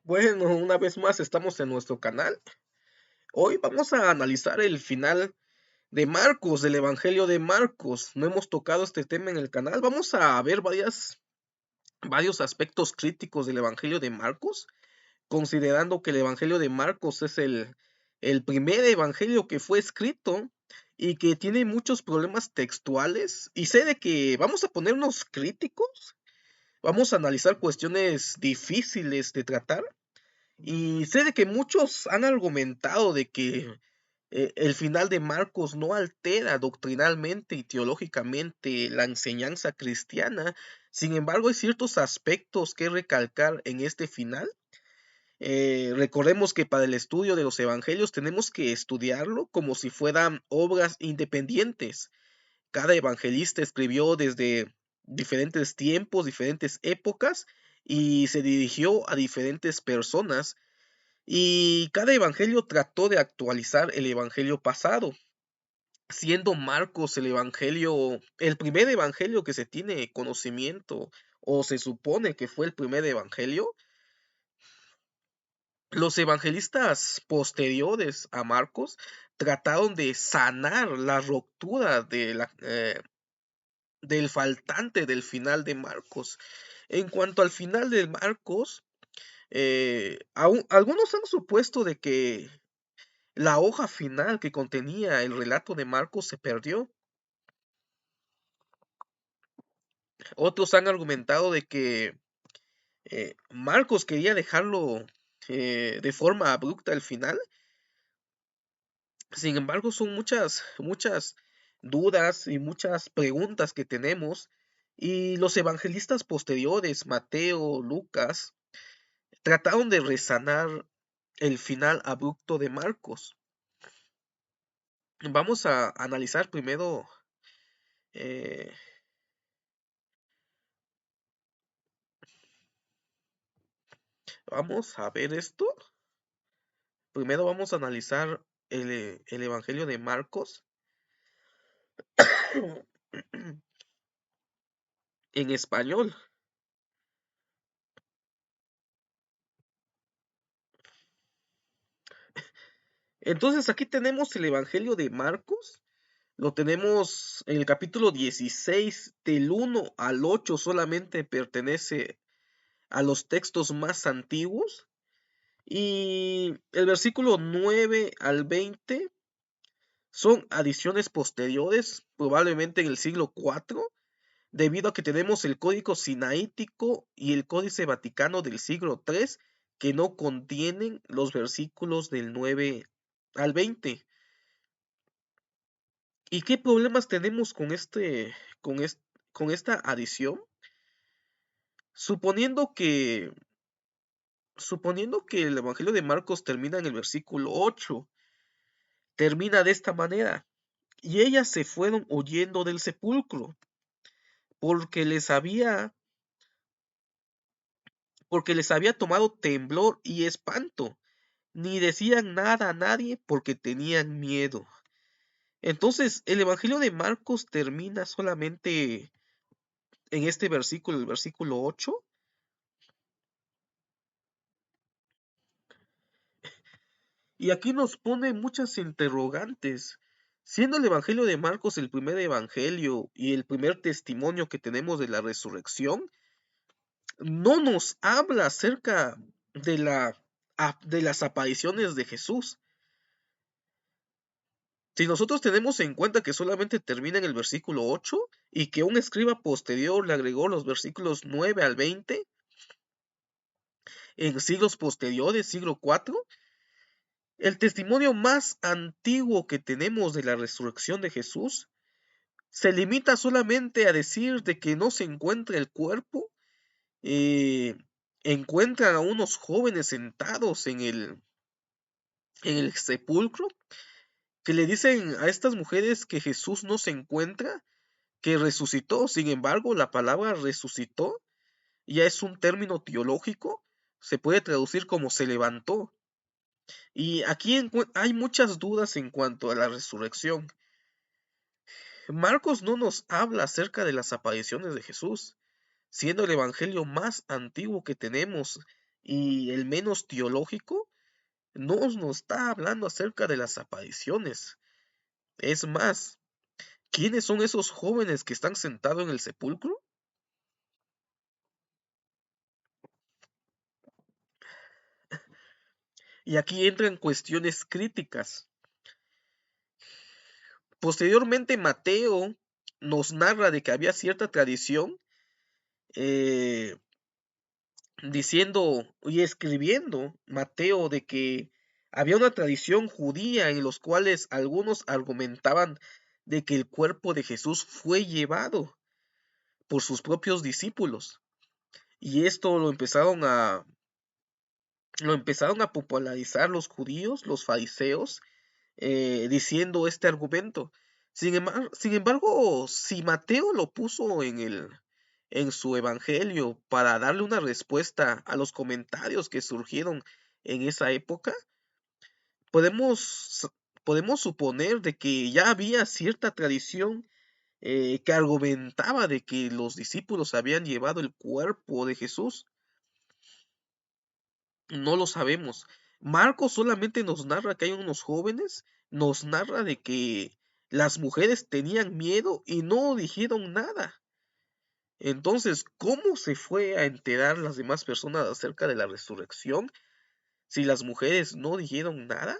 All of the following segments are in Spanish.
Bueno, una vez más estamos en nuestro canal. Hoy vamos a analizar el final de Marcos, del Evangelio de Marcos. No hemos tocado este tema en el canal. Vamos a ver varios aspectos críticos del Evangelio de Marcos, considerando que el Evangelio de Marcos es el primer evangelio que fue escrito y que tiene muchos problemas textuales. Y sé de que vamos a ponernos críticos, vamos a analizar cuestiones difíciles de tratar. Y sé de que muchos han argumentado de que el final de Marcos no altera doctrinalmente y teológicamente la enseñanza cristiana. Sin embargo, hay ciertos aspectos que recalcar en este final. Recordemos que para el estudio de los evangelios tenemos que estudiarlo como si fueran obras independientes. Cada evangelista escribió desde diferentes tiempos, diferentes épocas y se dirigió a diferentes personas, y cada evangelio trató de actualizar el evangelio pasado, siendo Marcos el primer evangelio que se tiene conocimiento, o se supone que fue el primer evangelio. Los evangelistas posteriores a Marcos trataron de sanar la ruptura del faltante del final de Marcos. En cuanto al final de Marcos, algunos han supuesto de que la hoja final que contenía el relato de Marcos se perdió. Otros han argumentado de que Marcos quería dejarlo de forma abrupta al final. Sin embargo, son muchas dudas y muchas preguntas que tenemos. Y los evangelistas posteriores, Mateo, Lucas, trataron de resanar el final abrupto de Marcos. Vamos a analizar primero. eh, Vamos a ver esto. Primero vamos a analizar el Evangelio de Marcos en español. Entonces aquí tenemos el Evangelio de Marcos. Lo tenemos en el capítulo 16, del 1 al 8, solamente pertenece a los textos más antiguos. Y el versículo 9 al 20 son adiciones posteriores, probablemente en el siglo IV, debido a que tenemos el Código Sinaítico y el Códice Vaticano del siglo III, que no contienen los versículos del 9 al 20. ¿Y qué problemas tenemos con, con esta adición? Suponiendo que, suponiendo que el Evangelio de Marcos termina en el versículo 8, termina de esta manera: y ellas se fueron huyendo del sepulcro, porque les había, porque les había tomado temblor y espanto, ni decían nada a nadie porque tenían miedo. Entonces, el Evangelio de Marcos termina solamente en este versículo, el versículo 8. Y aquí nos pone muchas interrogantes. Siendo el Evangelio de Marcos el primer evangelio y el primer testimonio que tenemos de la resurrección, no nos habla acerca de de las apariciones de Jesús. Si nosotros tenemos en cuenta que solamente termina en el versículo 8 y que un escriba posterior le agregó los versículos 9 al 20 en siglos posteriores, siglo IV, el testimonio más antiguo que tenemos de la resurrección de Jesús se limita solamente a decir de que no se encuentra el cuerpo. eh, Encuentran a unos jóvenes sentados en el sepulcro, que le dicen a estas mujeres que Jesús no se encuentra, que resucitó. Sin embargo, la palabra resucitó ya es un término teológico, se puede traducir como se levantó. Y aquí hay muchas dudas en cuanto a la resurrección. Marcos no nos habla acerca de las apariciones de Jesús, siendo el evangelio más antiguo que tenemos y el menos teológico nos está hablando acerca de las apariciones. Es más, ¿quiénes son esos jóvenes que están sentados en el sepulcro? Y aquí entran cuestiones críticas. Posteriormente, Mateo nos narra de que había cierta tradición, eh, diciendo y escribiendo Mateo de que había una tradición judía en los cuales algunos argumentaban de que el cuerpo de Jesús fue llevado por sus propios discípulos. Y esto lo empezaron a popularizar los judíos, los fariseos, diciendo este argumento. Sin embargo, si Mateo lo puso en su evangelio para darle una respuesta a los comentarios que surgieron en esa época, podemos, podemos suponer de que ya había cierta tradición que argumentaba de que los discípulos habían llevado el cuerpo de Jesús. No lo sabemos. Marcos solamente nos narra que hay unos jóvenes, nos narra de que las mujeres tenían miedo y no dijeron nada. Entonces, ¿cómo se fue a enterar las demás personas acerca de la resurrección si las mujeres no dijeron nada?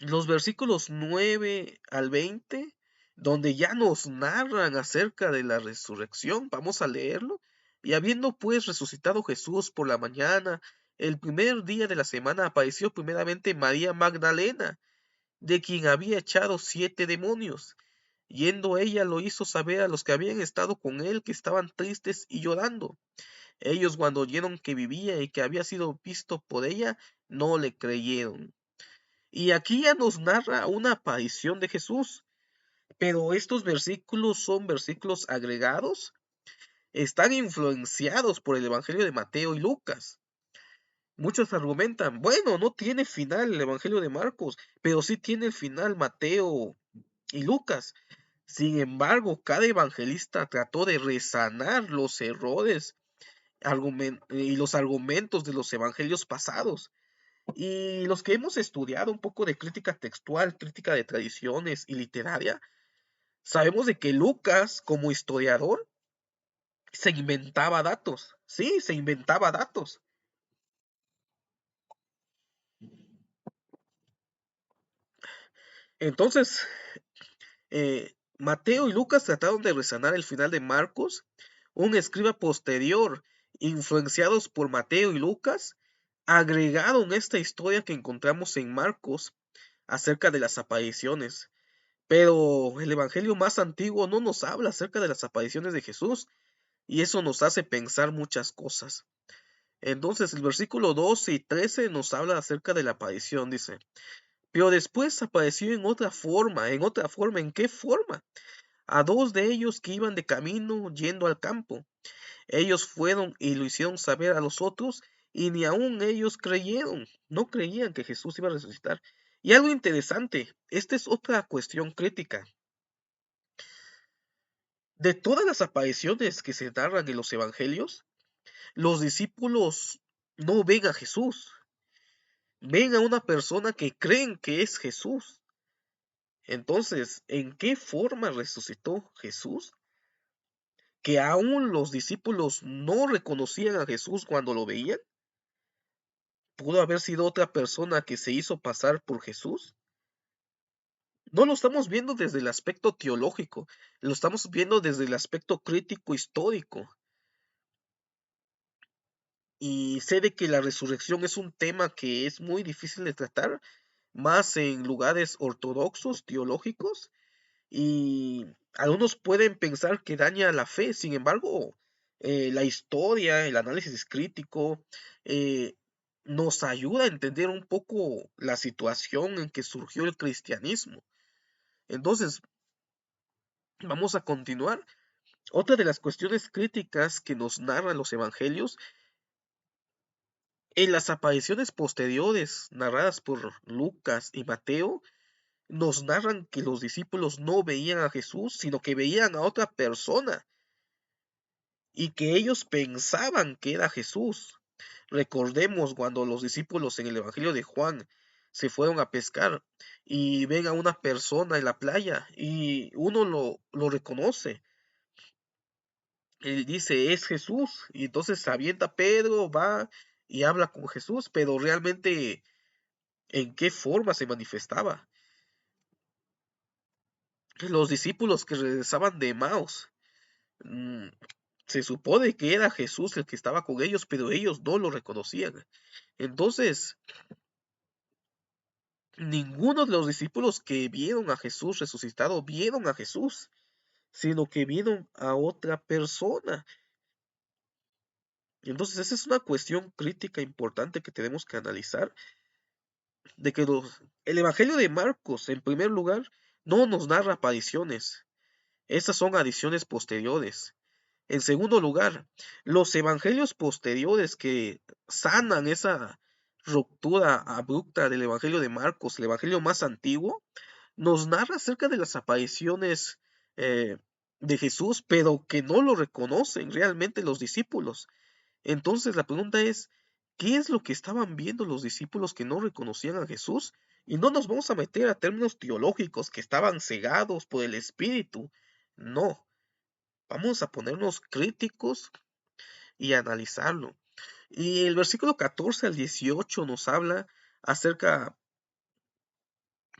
Los versículos 9 al 20, donde ya nos narran acerca de la resurrección, vamos a leerlo. Y habiendo pues resucitado Jesús por la mañana, el primer día de la semana apareció primeramente María Magdalena, de quien había echado 7 demonios. Yendo ella lo hizo saber a los que habían estado con él que estaban tristes y llorando. Ellos cuando oyeron que vivía y que había sido visto por ella, no le creyeron. Y aquí ya nos narra una aparición de Jesús, pero estos versículos son versículos agregados, están influenciados por el Evangelio de Mateo y Lucas. Muchos argumentan, bueno, no tiene final el Evangelio de Marcos, pero sí tiene el final Mateo y Lucas. Sin embargo, cada evangelista trató de resanar los errores y los argumentos de los evangelios pasados. Y los que hemos estudiado un poco de crítica textual, crítica de tradiciones y literaria, sabemos de que Lucas, como historiador, se inventaba datos. Sí, se inventaba datos. Entonces, Mateo y Lucas trataron de resanar el final de Marcos. Un escriba posterior, influenciados por Mateo y Lucas, agregaron esta historia que encontramos en Marcos acerca de las apariciones. Pero el evangelio más antiguo no nos habla acerca de las apariciones de Jesús, y eso nos hace pensar muchas cosas. Entonces, el versículo 12 y 13 nos habla acerca de la aparición, dice, pero después apareció en otra forma, ¿en qué forma? A dos de ellos que iban de camino yendo al campo. Ellos fueron y lo hicieron saber a los otros, y ni aun ellos creyeron, no creían que Jesús iba a resucitar. Y algo interesante, esta es otra cuestión crítica. De todas las apariciones que se narran en los evangelios, los discípulos no ven a Jesús, ven a una persona que creen que es Jesús. Entonces, ¿en qué forma resucitó Jesús? Que aún los discípulos no reconocían a Jesús cuando lo veían. ¿Pudo haber sido otra persona que se hizo pasar por Jesús? No lo estamos viendo desde el aspecto teológico, lo estamos viendo desde el aspecto crítico histórico. Y sé de que la resurrección es un tema que es muy difícil de tratar, más en lugares ortodoxos, teológicos, y algunos pueden pensar que daña la fe. Sin embargo, la historia, el análisis crítico, eh, nos ayuda a entender un poco la situación en que surgió el cristianismo. Entonces, vamos a continuar. Otra de las cuestiones críticas que nos narran los evangelios, en las apariciones posteriores narradas por Lucas y Mateo, nos narran que los discípulos no veían a Jesús, sino que veían a otra persona. y que ellos pensaban que era Jesús. Recordemos cuando los discípulos en el Evangelio de Juan se fueron a pescar y ven a una persona en la playa y uno lo reconoce. Él dice, es Jesús. Y entonces se avienta Pedro, va y habla con Jesús, pero realmente, ¿en qué forma se manifestaba? Los discípulos que regresaban de Emaús, mm, se supone que era Jesús el que estaba con ellos, pero ellos no lo reconocían. Entonces, ninguno de los discípulos que vieron a Jesús resucitado vieron a Jesús, sino que vieron a otra persona. Entonces, esa es una cuestión crítica importante que tenemos que analizar, de que el Evangelio de Marcos, en primer lugar, no nos narra apariciones. Estas son adiciones posteriores. En segundo lugar, los evangelios posteriores que sanan esa ruptura abrupta del Evangelio de Marcos, el Evangelio más antiguo, nos narra acerca de las apariciones eh, de Jesús, pero que no lo reconocen realmente los discípulos. Entonces la pregunta es, ¿qué es lo que estaban viendo los discípulos que no reconocían a Jesús? Y no nos vamos a meter a términos teológicos que estaban cegados por el Espíritu. No, vamos a ponernos críticos y analizarlo. Y el versículo 14 al 18 nos habla acerca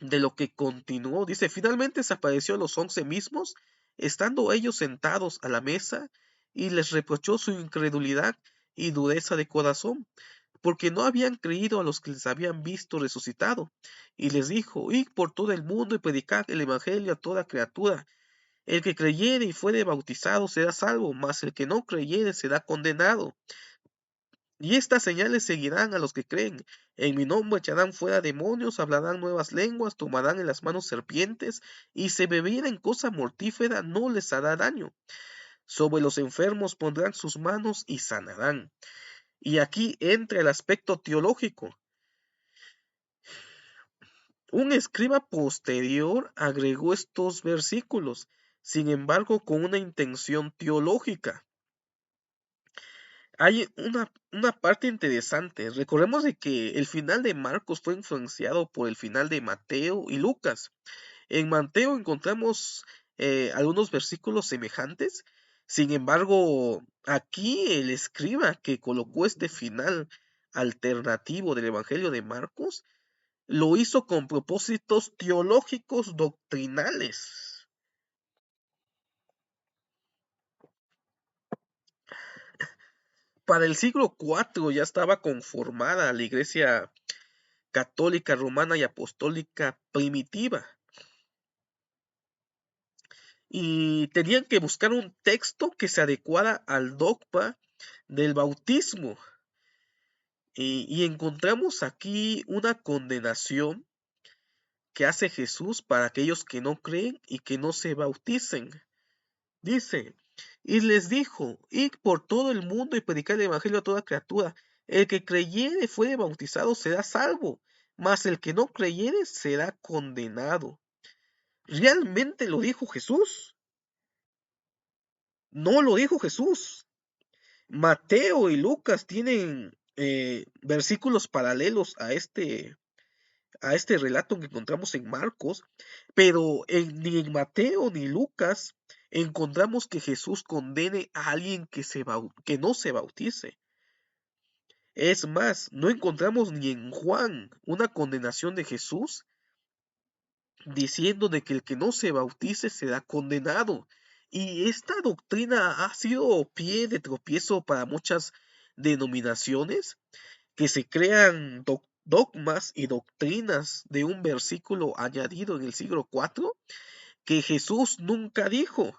de lo que continuó. Dice, finalmente se apareció a los 11 mismos, estando ellos sentados a la mesa, y les reprochó su incredulidad y dureza de corazón, porque no habían creído a los que les habían visto resucitado. Y les dijo, id por todo el mundo y predicad el evangelio a toda criatura. El que creyere y fuere bautizado será salvo, mas el que no creyere será condenado. Y estas señales seguirán a los que creen. En mi nombre echarán fuera demonios, hablarán nuevas lenguas, tomarán en las manos serpientes, y si bebieren cosa mortífera no les hará daño. Sobre los enfermos pondrán sus manos y sanarán. Y aquí entra el aspecto teológico. Un escriba posterior agregó estos versículos, sin embargo, con una intención teológica. Hay una parte interesante. Recordemos de que el final de Marcos fue influenciado por el final de Mateo y Lucas. En Mateo encontramos algunos versículos semejantes. Sin embargo, aquí el escriba que colocó este final alternativo del Evangelio de Marcos lo hizo con propósitos teológicos doctrinales. Para el siglo IV ya estaba conformada la iglesia católica, romana y apostólica primitiva. Y tenían que buscar un texto que se adecuara al dogma del bautismo. Y encontramos aquí una condenación que hace Jesús para aquellos que no creen y que no se bauticen. Dice, y les dijo, id por todo el mundo y predicad el evangelio a toda criatura. El que creyere y fuere bautizado será salvo, mas el que no creyere será condenado. ¿Realmente lo dijo Jesús? No lo dijo Jesús. Mateo y Lucas tienen versículos paralelos a este relato que encontramos en Marcos, pero ni en Mateo ni Lucas encontramos que Jesús condene a alguien que no se bautice. Es más, no encontramos ni en Juan una condenación de Jesús diciendo de que el que no se bautice será condenado. Y esta doctrina ha sido pie de tropiezo para muchas denominaciones que se crean dogmas y doctrinas de un versículo añadido en el siglo IV que Jesús nunca dijo.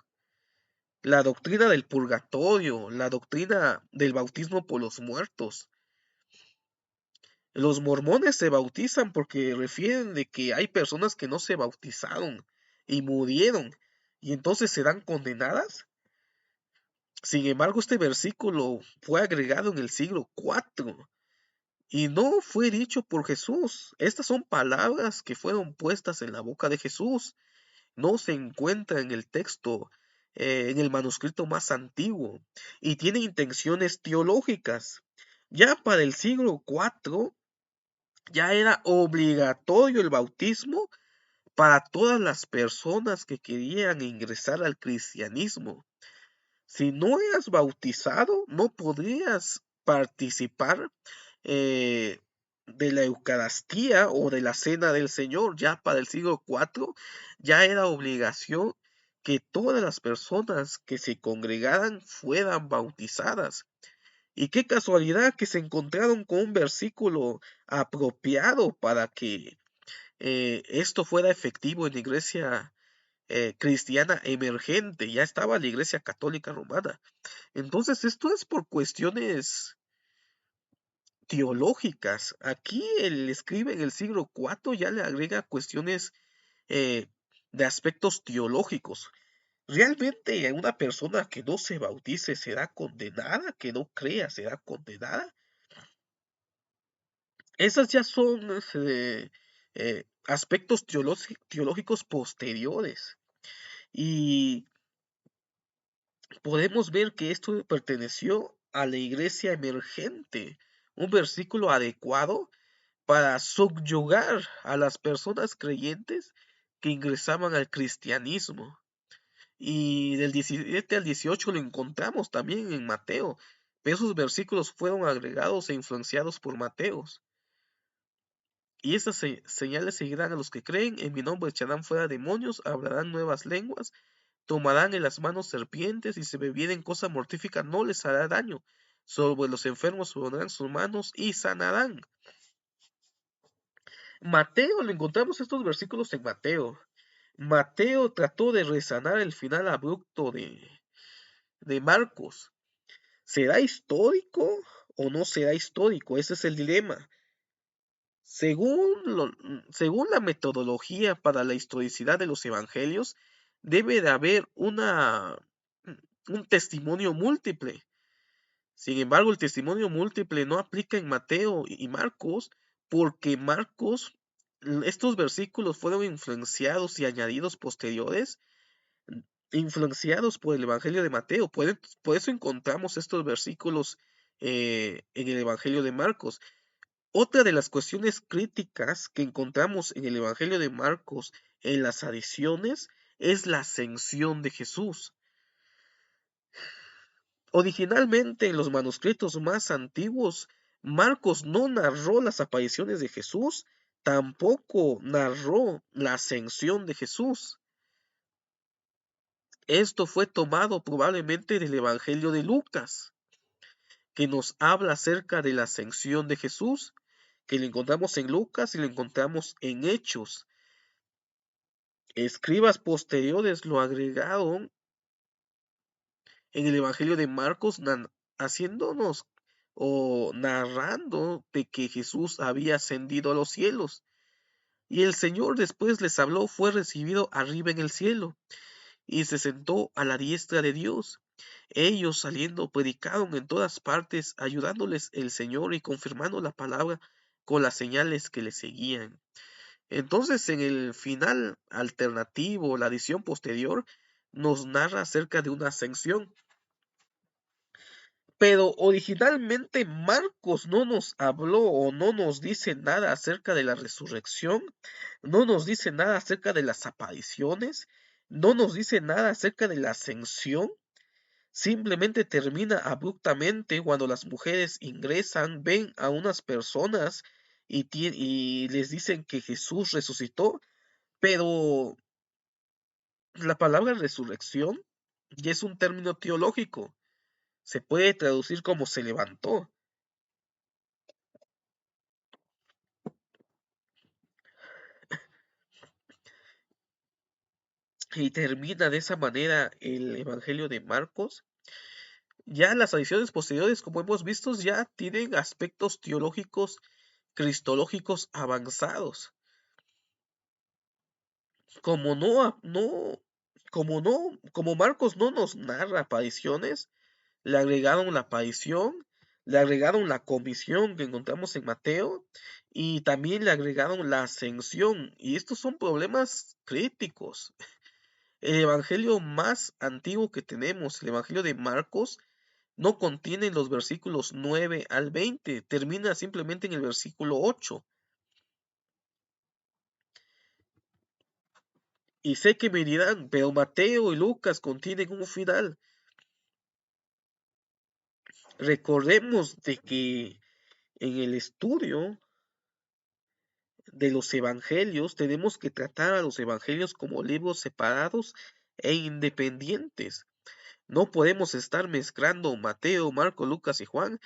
La doctrina del purgatorio, la doctrina del bautismo por los muertos. Los mormones se bautizan porque refieren de que hay personas que no se bautizaron y murieron y entonces serán condenadas. Sin embargo, este versículo fue agregado en el siglo IV y no fue dicho por Jesús. Estas son palabras que fueron puestas en la boca de Jesús. No se encuentra en el texto en el manuscrito más antiguo y tiene intenciones teológicas. Ya para el siglo IV ya era obligatorio el bautismo para todas las personas que querían ingresar al cristianismo. Si no eras bautizado, no podrías participar eh, de la Eucaristía o de la Cena del Señor. Ya para el siglo IV ya era obligación que todas las personas que se congregaran fueran bautizadas. Y qué casualidad que se encontraron con un versículo apropiado para que esto fuera efectivo en la iglesia cristiana emergente. Ya estaba la iglesia católica romana. Entonces, esto es por cuestiones teológicas. Aquí el escribe en el siglo IV ya le agrega cuestiones eh, de aspectos teológicos. ¿Realmente una persona que no se bautice será condenada? ¿Que no crea será condenada? Esas ya son aspectos teológicos posteriores. Y podemos ver que esto perteneció a la iglesia emergente, un versículo adecuado para subyugar a las personas creyentes que ingresaban al cristianismo. Y del 17 al 18 lo encontramos también en Mateo, pero esos versículos fueron agregados e influenciados por Mateos. Y estas señales seguirán a los que creen, en mi nombre echarán fuera demonios, hablarán nuevas lenguas, tomarán en las manos serpientes, y si bebieren cosa mortífica no les hará daño. Sobre los enfermos pondrán sus manos y sanarán. Mateo, lo encontramos estos versículos en Mateo. Mateo trató de resanar el final abrupto de Marcos. ¿Será histórico o no será histórico? Ese es el dilema. Según la metodología para la historicidad de los evangelios, debe de haber un testimonio múltiple. Sin embargo, el testimonio múltiple no aplica en Mateo y Marcos, porque estos versículos fueron influenciados y añadidos posteriores, influenciados por el Evangelio de Mateo. Por eso encontramos estos versículos en el Evangelio de Marcos. Otra de las cuestiones críticas que encontramos en el Evangelio de Marcos en las adiciones es la ascensión de Jesús. Originalmente en los manuscritos más antiguos, Marcos no narró las apariciones de Jesús, tampoco narró la ascensión de Jesús. Esto fue tomado probablemente del Evangelio de Lucas, que nos habla acerca de la ascensión de Jesús, que lo encontramos en Lucas y lo encontramos en Hechos. Escribas posteriores lo agregaron en el Evangelio de Marcos, haciéndonos o narrando de que Jesús había ascendido a los cielos. Y el Señor después les habló, fue recibido arriba en el cielo, y se sentó a la diestra de Dios. Ellos saliendo predicaron en todas partes, ayudándoles el Señor y confirmando la palabra con las señales que le seguían. Entonces, en el final alternativo, la edición posterior, nos narra acerca de una ascensión. Pero originalmente Marcos no nos habló o no nos dice nada acerca de la resurrección, no nos dice nada acerca de las apariciones, no nos dice nada acerca de la ascensión. Simplemente termina abruptamente cuando las mujeres ingresan, ven a unas personas y les dicen que Jesús resucitó, pero la palabra resurrección ya es un término teológico. Se puede traducir como se levantó. Y termina de esa manera el Evangelio de Marcos. Ya las adiciones posteriores, como hemos visto, ya tienen aspectos teológicos, cristológicos avanzados. Como como Marcos no nos narra apariciones, le agregaron la aparición, le agregaron la comisión que encontramos en Mateo y también le agregaron la ascensión. Y estos son problemas críticos. El evangelio más antiguo que tenemos, el evangelio de Marcos, no contiene los versículos 9 al 20, termina simplemente en el versículo 8. Y sé que me dirán, pero Mateo y Lucas contienen un final. Recordemos de que en el estudio de los evangelios tenemos que tratar a los evangelios como libros separados e independientes. No podemos estar mezclando Mateo, Marco, Lucas y Juan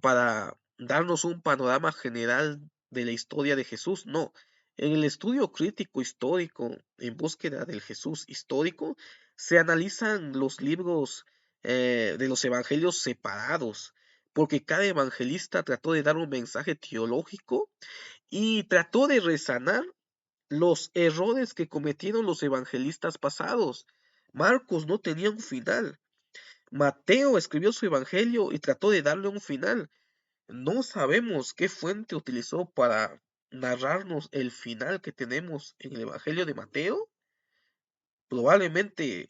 para darnos un panorama general de la historia de Jesús. No, en el estudio crítico histórico, en búsqueda del Jesús histórico, se analizan los libros de los evangelios separados, porque cada evangelista trató de dar un mensaje teológico y trató de resanar los errores que cometieron los evangelistas pasados. Marcos no tenía un final. Mateo escribió su evangelio y trató de darle un final. No sabemos qué fuente utilizó para narrarnos el final que tenemos en el evangelio de Mateo. Probablemente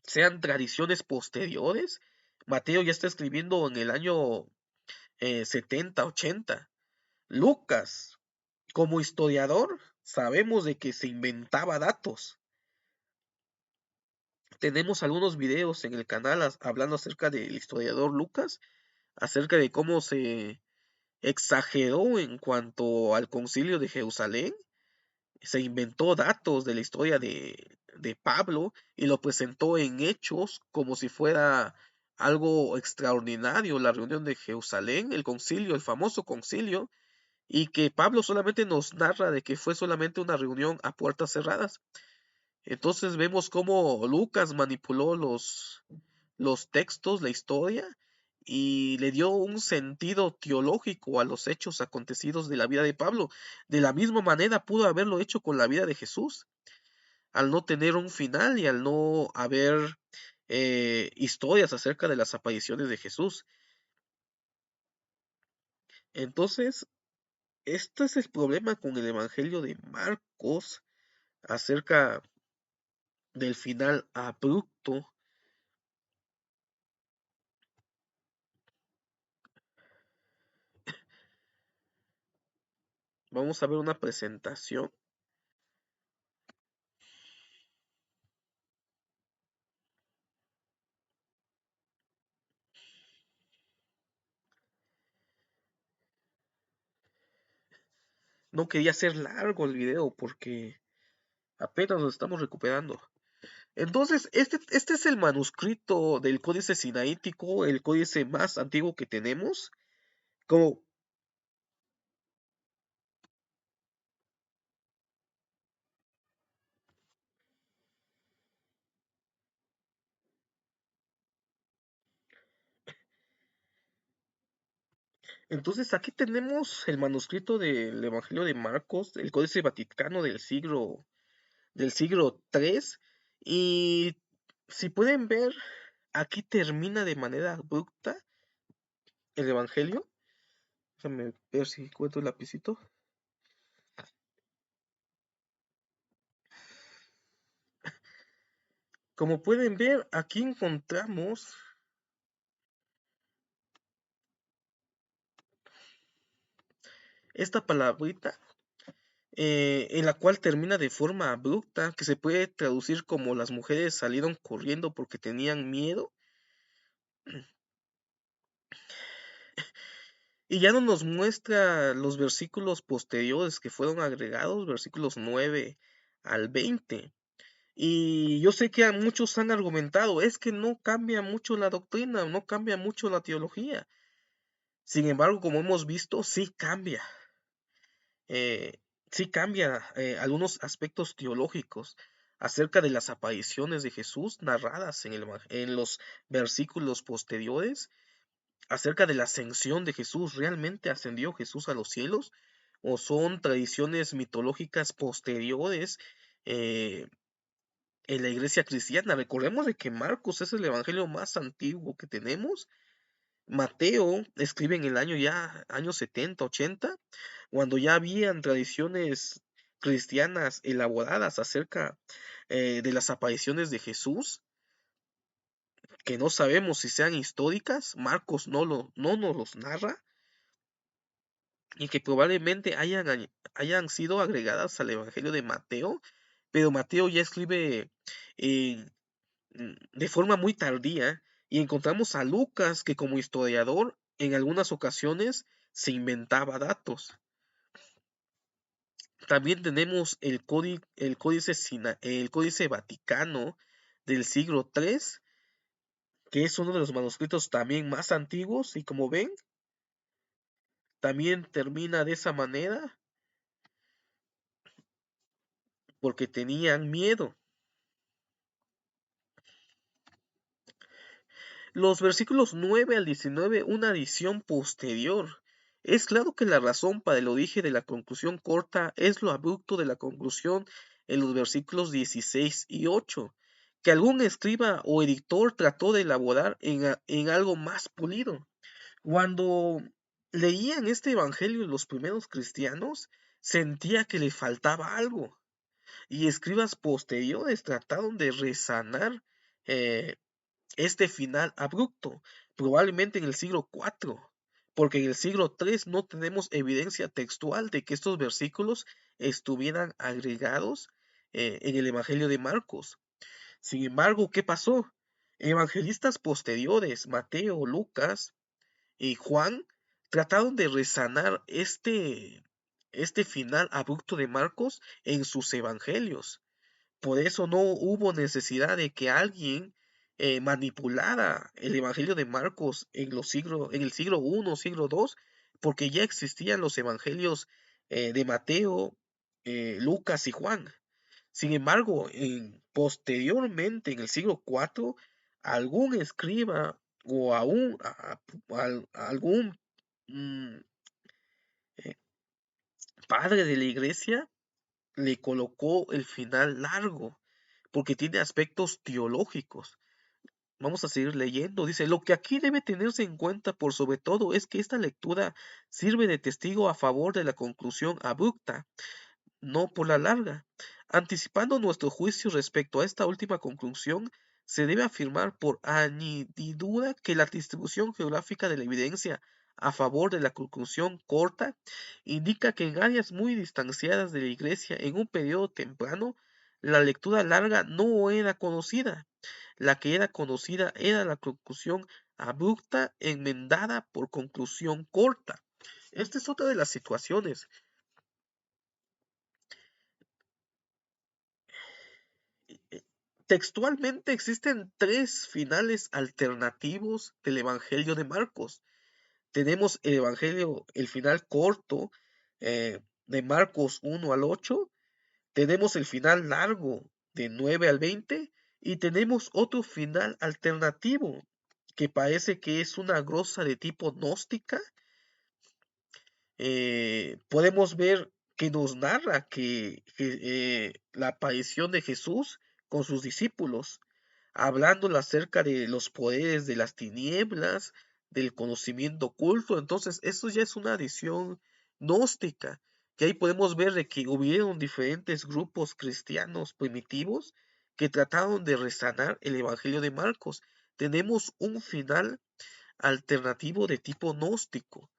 sean tradiciones posteriores. Mateo ya está escribiendo en el año 70, 80. Lucas, como historiador, sabemos de que se inventaba datos. Tenemos algunos videos en el canal hablando acerca del historiador Lucas, acerca de cómo se exageró en cuanto al concilio de Jerusalén, se inventó datos de la historia de Pablo y lo presentó en hechos como si fuera algo extraordinario, la reunión de Jerusalén, el concilio, el famoso concilio, y que Pablo solamente nos narra de que fue solamente una reunión a puertas cerradas. Entonces vemos cómo Lucas manipuló los textos, la historia, y le dio un sentido teológico a los hechos acontecidos de la vida de Pablo. De la misma manera pudo haberlo hecho con la vida de Jesús, al no tener un final y al no haber historias acerca de las apariciones de Jesús. Entonces, este es el problema con el Evangelio de Marcos acerca del final abrupto. Vamos a ver una presentación. No quería hacer largo el video porque apenas nos estamos recuperando. Entonces, este es el manuscrito del Códice Sinaítico, el códice más antiguo que tenemos. Como, entonces, aquí tenemos el manuscrito del Evangelio de Marcos, el Códice Vaticano del siglo III. Y si pueden ver, aquí termina de manera abrupta el Evangelio. Déjame ver si encuentro el lapicito. Como pueden ver, aquí encontramos esta palabrita en la cual termina de forma abrupta, que se puede traducir como las mujeres salieron corriendo porque tenían miedo, y ya no nos muestra los versículos posteriores que fueron agregados, versículos 9 al 20. Y yo sé que a muchos han argumentado, es que no cambia mucho la doctrina, no cambia mucho la teología. Sin embargo, como hemos visto, eh, sí cambia algunos aspectos teológicos acerca de las apariciones de Jesús narradas en los versículos posteriores, acerca de la ascensión de Jesús. ¿Realmente ascendió Jesús a los cielos? ¿O son tradiciones mitológicas posteriores eh, en la iglesia cristiana? Recordemos de que Marcos es el evangelio más antiguo que tenemos. Mateo escribe en el año 70, 80, cuando ya habían tradiciones cristianas elaboradas acerca de las apariciones de Jesús, que no sabemos si sean históricas, Marcos no nos los narra, y que probablemente hayan sido agregadas al Evangelio de Mateo, pero Mateo ya escribe eh, de forma muy tardía, y encontramos a Lucas que como historiador en algunas ocasiones se inventaba datos. También tenemos el Códice Vaticano del siglo III, que es uno de los manuscritos también más antiguos, y como ven, también termina de esa manera porque tenían miedo. Los versículos 9 al 19, una adición posterior. Es claro que la razón para el origen de la conclusión corta es lo abrupto de la conclusión en los versículos 16 y 8, que algún escriba o editor trató de elaborar en algo más pulido. Cuando leían este evangelio los primeros cristianos, sentía que le faltaba algo, y escribas posteriores trataron de resanar eh, este final abrupto, probablemente en el siglo IV, porque en el siglo III no tenemos evidencia textual de que estos versículos estuvieran agregados en el Evangelio de Marcos. Sin embargo, ¿qué pasó? Evangelistas posteriores, Mateo, Lucas y Juan, trataron de resanar este final abrupto de Marcos en sus evangelios. Por eso no hubo necesidad de que alguien manipulara el Evangelio de Marcos en el siglo I, siglo II, porque ya existían los evangelios de Mateo, Lucas y Juan. Sin embargo, posteriormente, en el siglo IV, algún escriba o algún mm, eh, padre de la iglesia le colocó el final largo, porque tiene aspectos teológicos. Vamos a seguir leyendo. Dice, lo que aquí debe tenerse en cuenta por sobre todo es que esta lectura sirve de testigo a favor de la conclusión abrupta, no por la larga. Anticipando nuestro juicio respecto a esta última conclusión, se debe afirmar por añadidura que la distribución geográfica de la evidencia a favor de la conclusión corta indica que en áreas muy distanciadas de la Iglesia en un periodo temprano, la lectura larga no era conocida. La que era conocida era la conclusión abrupta enmendada por conclusión corta. Esta es otra de las situaciones. Textualmente existen tres finales alternativos del Evangelio de Marcos. Tenemos el final corto de Marcos 1 al 8, tenemos el final largo de 9 al 20 y tenemos otro final alternativo que parece que es una glosa de tipo gnóstica. Podemos ver que nos narra que la aparición de Jesús con sus discípulos, hablando acerca de los poderes de las tinieblas, del conocimiento oculto. Entonces, eso ya es una adición gnóstica, que ahí podemos ver de que hubieron diferentes grupos cristianos primitivos que trataron de resanar el Evangelio de Marcos. Tenemos un final alternativo de tipo gnóstico.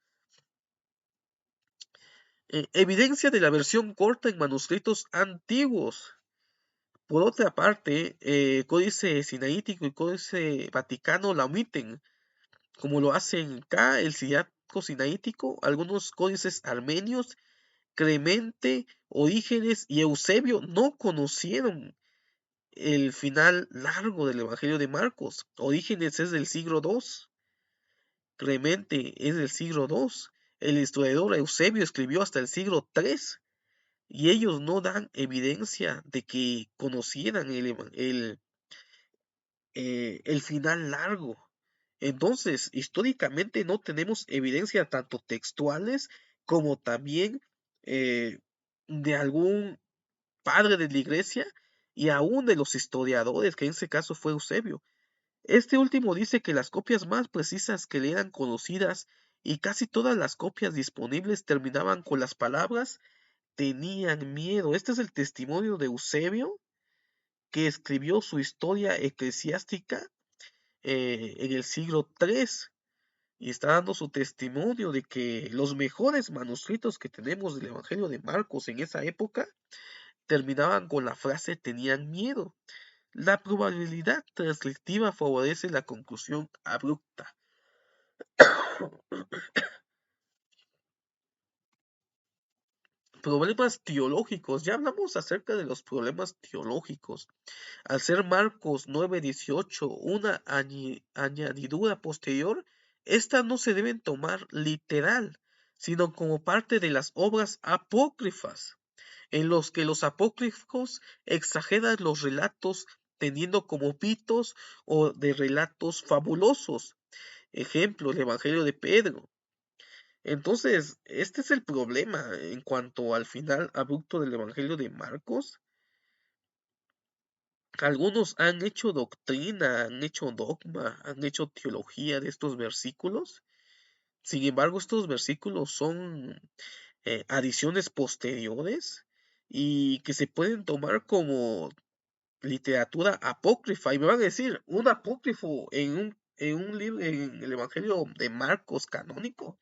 Evidencia de la versión corta en manuscritos antiguos. Por otra parte, Códice Sinaítico y Códice Vaticano la omiten, como lo hacen acá el Siriaco Sinaítico, algunos códices armenios, Clemente, Orígenes y Eusebio no conocieron el final largo del Evangelio de Marcos. Orígenes es del siglo II, Clemente es del siglo II, el historiador Eusebio escribió hasta el siglo III. Y ellos no dan evidencia de que conocieran el final largo. Entonces, históricamente no tenemos evidencia tanto textuales como también eh, de algún padre de la iglesia y aún de los historiadores, que en ese caso fue Eusebio. Este último dice que las copias más precisas que le eran conocidas y casi todas las copias disponibles terminaban con las palabras tenían miedo. Este es el testimonio de Eusebio, que escribió su historia eclesiástica en el siglo III y está dando su testimonio de que los mejores manuscritos que tenemos del Evangelio de Marcos en esa época terminaban con la frase tenían miedo. La probabilidad transcriptiva favorece la conclusión abrupta. Problemas teológicos. Ya hablamos acerca de los problemas teológicos. Al ser Marcos 9:18 una añadidura posterior, estas no se deben tomar literal, sino como parte de las obras apócrifas, en los que los apócrifos exageran los relatos teniendo como pitos o de relatos fabulosos. Ejemplo, el Evangelio de Pedro. Entonces, este es el problema en cuanto al final abrupto del Evangelio de Marcos. Algunos han hecho doctrina, han hecho dogma, han hecho teología de estos versículos. Sin embargo, estos versículos son adiciones posteriores y que se pueden tomar como literatura apócrifa. Y me van a decir, un apócrifo en un libro, en el Evangelio de Marcos canónico.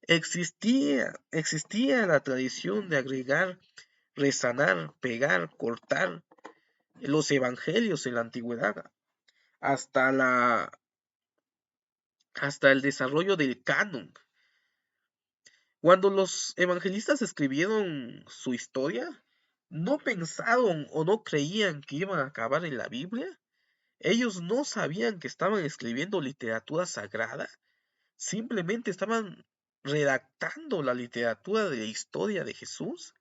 Existía la tradición de agregar, resanar, pegar, cortar los evangelios en la antigüedad hasta hasta el desarrollo del canon. Cuando los evangelistas escribieron su historia, no pensaron o no creían que iban a acabar en la Biblia. Ellos no sabían que estaban escribiendo literatura sagrada, simplemente estaban redactando la literatura de la historia de Jesús.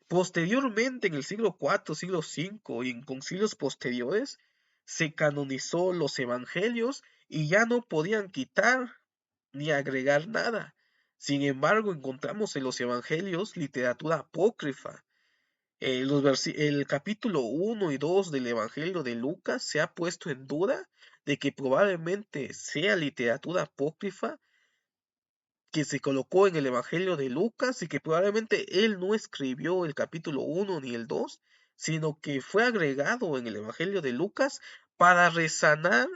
Posteriormente, en el siglo IV, siglo V y en concilios posteriores, se canonizó los evangelios y ya no podían quitar ni agregar nada. Sin embargo, encontramos en los evangelios literatura apócrifa. El capítulo 1 y 2 del Evangelio de Lucas se ha puesto en duda de que probablemente sea literatura apócrifa que se colocó en el Evangelio de Lucas y que probablemente él no escribió el capítulo 1 ni el 2, sino que fue agregado en el Evangelio de Lucas para resanar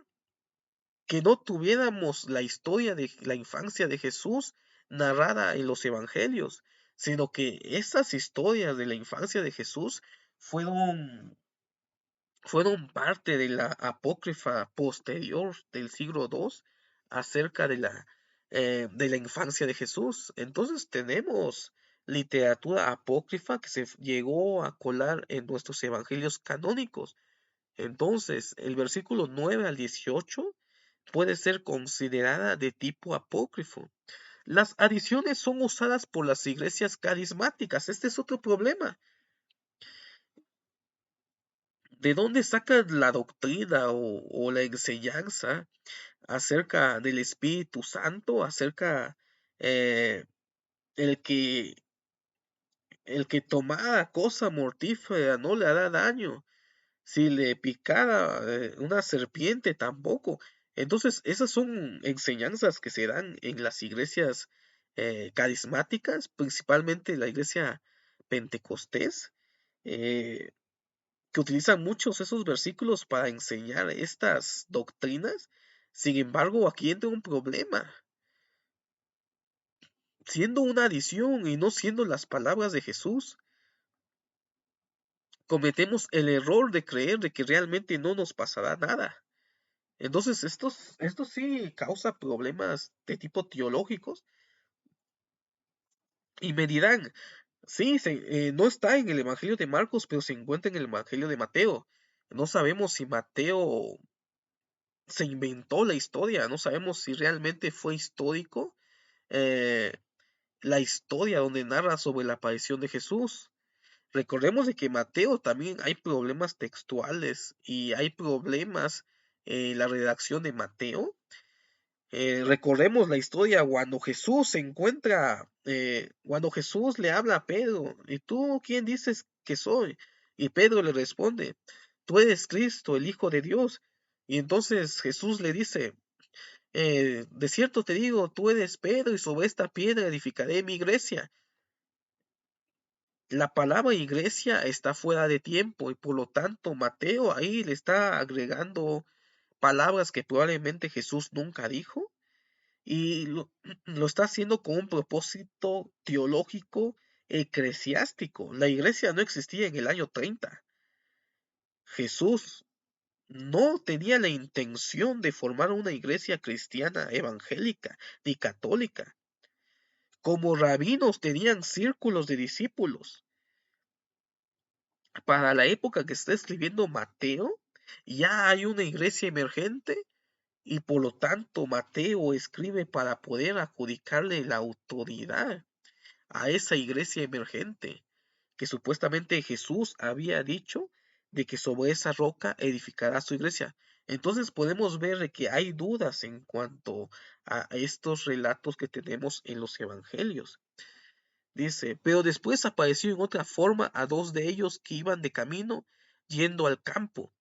que no tuviéramos la historia de la infancia de Jesús narrada en los Evangelios, sino que esas historias de la infancia de Jesús fueron parte de la apócrifa posterior del siglo II acerca de la infancia de Jesús. Entonces tenemos literatura apócrifa que se llegó a colar en nuestros evangelios canónicos. Entonces, el versículo 9 al 18 puede ser considerada de tipo apócrifo. Las adiciones son usadas por las iglesias carismáticas. Este es otro problema. ¿De dónde sacan la doctrina o la enseñanza acerca del Espíritu Santo, acerca eh, el que el que tomara cosa mortífera no le hará daño? Si le picara una serpiente tampoco. Entonces, esas son enseñanzas que se dan en las iglesias carismáticas, principalmente la iglesia pentecostés. eh, que utilizan muchos esos versículos para enseñar estas doctrinas. Sin embargo, aquí entra un problema. Siendo una adición y no siendo las palabras de Jesús, cometemos el error de creer de que realmente no nos pasará nada. Entonces, esto sí causa problemas de tipo teológicos. Y me dirán, sí, no está en el Evangelio de Marcos, pero se encuentra en el Evangelio de Mateo. No sabemos si Mateo se inventó la historia, no sabemos si realmente fue histórico eh, la historia donde narra sobre la aparición de Jesús. Recordemos de que Mateo también hay problemas textuales y hay problemas en la redacción de Mateo. Recordemos la historia cuando Jesús se encuentra, cuando Jesús le habla a Pedro, ¿y tú quién dices que soy? Y Pedro le responde, tú eres Cristo, el Hijo de Dios. Y entonces Jesús le dice, De cierto te digo, tú eres Pedro y sobre esta piedra edificaré mi iglesia. La palabra iglesia está fuera de tiempo y por lo tanto Mateo ahí le está agregando palabras que probablemente Jesús nunca dijo y lo está haciendo con un propósito teológico eclesiástico. La iglesia no existía en el año 30. Jesús no tenía la intención de formar una iglesia cristiana evangélica ni católica. Como rabinos tenían círculos de discípulos. Para la época que está escribiendo Mateo, ya hay una iglesia emergente y por lo tanto Mateo escribe para poder adjudicarle la autoridad a esa iglesia emergente que supuestamente Jesús había dicho de que sobre esa roca edificará su iglesia. Entonces podemos ver de que hay dudas en cuanto a estos relatos que tenemos en los evangelios. Dice, pero después apareció en otra forma a dos de ellos que iban de camino yendo al campo.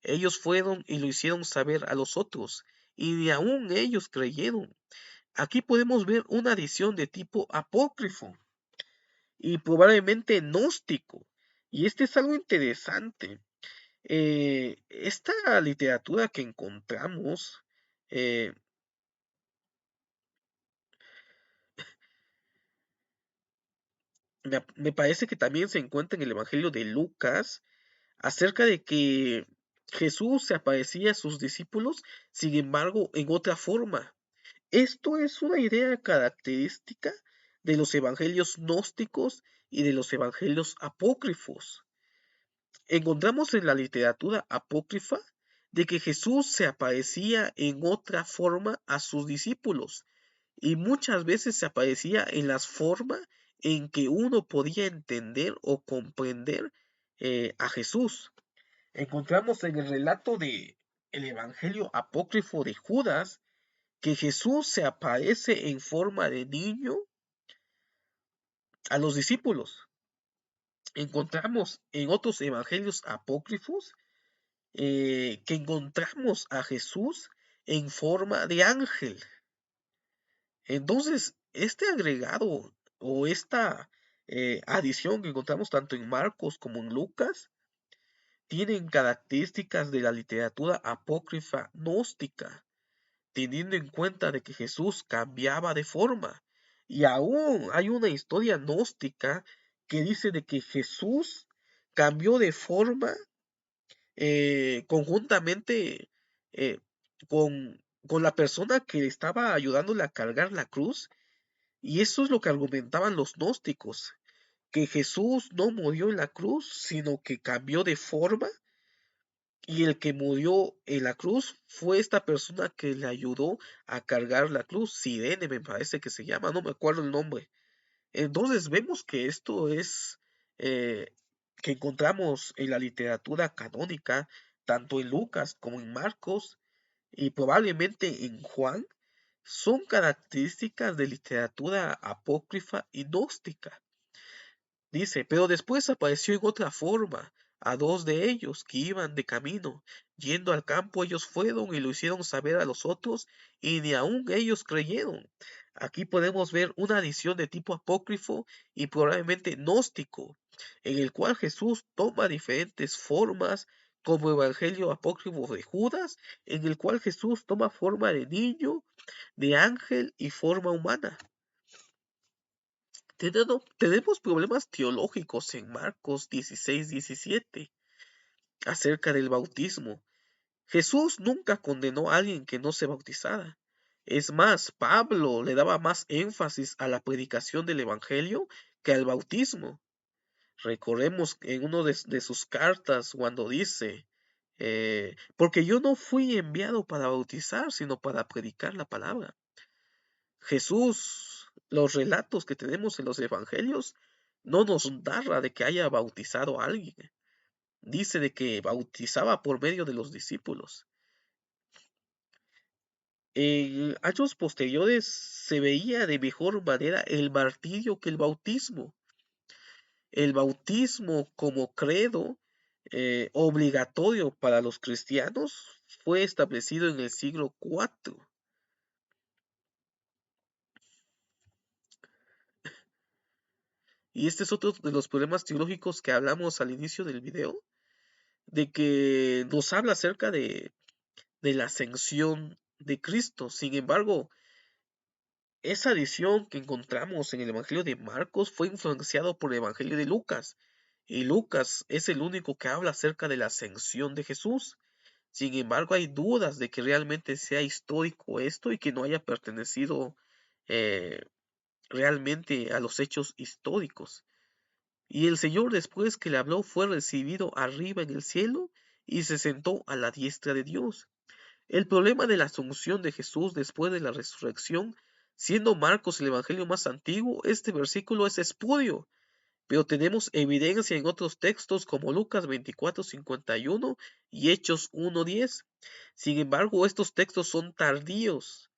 Ellos fueron y lo hicieron saber a los otros, y ni aun ellos creyeron. Aquí podemos ver una adición de tipo apócrifo y probablemente gnóstico. Y este es algo interesante. Esta literatura que encontramos eh, me parece que también se encuentra en el Evangelio de Lucas acerca de que Jesús se aparecía a sus discípulos, sin embargo, en otra forma. Esto es una idea característica de los evangelios gnósticos y de los evangelios apócrifos. Encontramos en la literatura apócrifa de que Jesús se aparecía en otra forma a sus discípulos y muchas veces se aparecía en las formas en que uno podía entender o comprender a Jesús. Encontramos en el relato de el evangelio apócrifo de Judas que Jesús se aparece en forma de niño a los discípulos. Encontramos en otros evangelios apócrifos que encontramos a Jesús en forma de ángel. Entonces, este agregado o esta adición que encontramos tanto en Marcos como en Lucas tienen características de la literatura apócrifa gnóstica, teniendo en cuenta de que Jesús cambiaba de forma. Y aún hay una historia gnóstica que dice de que Jesús cambió de forma conjuntamente eh, con la persona que estaba ayudándole a cargar la cruz. Y eso es lo que argumentaban los gnósticos, que Jesús no murió en la cruz, sino que cambió de forma y el que murió en la cruz fue esta persona que le ayudó a cargar la cruz. Sirene me parece que se llama, no me acuerdo el nombre. Entonces vemos que esto es que encontramos en la literatura canónica, tanto en Lucas como en Marcos y probablemente en Juan, son características de literatura apócrifa y gnóstica. Dice, pero después apareció en otra forma a dos de ellos que iban de camino, yendo al campo ellos fueron y lo hicieron saber a los otros, y ni aun ellos creyeron. Aquí podemos ver una adición de tipo apócrifo y probablemente gnóstico, en el cual Jesús toma diferentes formas, como Evangelio apócrifo de Judas, en el cual Jesús toma forma de niño, de ángel y forma humana. Tenemos problemas teológicos en Marcos 16:17 acerca del bautismo. Jesús nunca condenó a alguien que no se bautizara. Es más, Pablo le daba más énfasis a la predicación del Evangelio que al bautismo. Recordemos en una de sus cartas cuando dice, porque yo no fui enviado para bautizar, sino para predicar la palabra. Jesús, los relatos que tenemos en los evangelios, no nos narra de que haya bautizado a alguien. Dice de que bautizaba por medio de los discípulos. En años posteriores se veía de mejor manera el martirio que el bautismo. El bautismo como credo obligatorio para los cristianos fue establecido en el siglo IV. Y este es otro de los problemas teológicos que hablamos al inicio del video, de que nos habla acerca de la ascensión de Cristo. Sin embargo, esa visión que encontramos en el Evangelio de Marcos fue influenciado por el Evangelio de Lucas, y Lucas es el único que habla acerca de la ascensión de Jesús. Sin embargo, hay dudas de que realmente sea histórico esto y que no haya pertenecido eh, realmente a los hechos históricos. Y el Señor, después que le habló, fue recibido arriba en el cielo y se sentó a la diestra de Dios. El problema de la asunción de Jesús después de la resurrección, siendo Marcos el evangelio más antiguo, este versículo es espurio, pero tenemos evidencia en otros textos como Lucas 24:51 y Hechos 1:10. Sin embargo, estos textos son tardíos.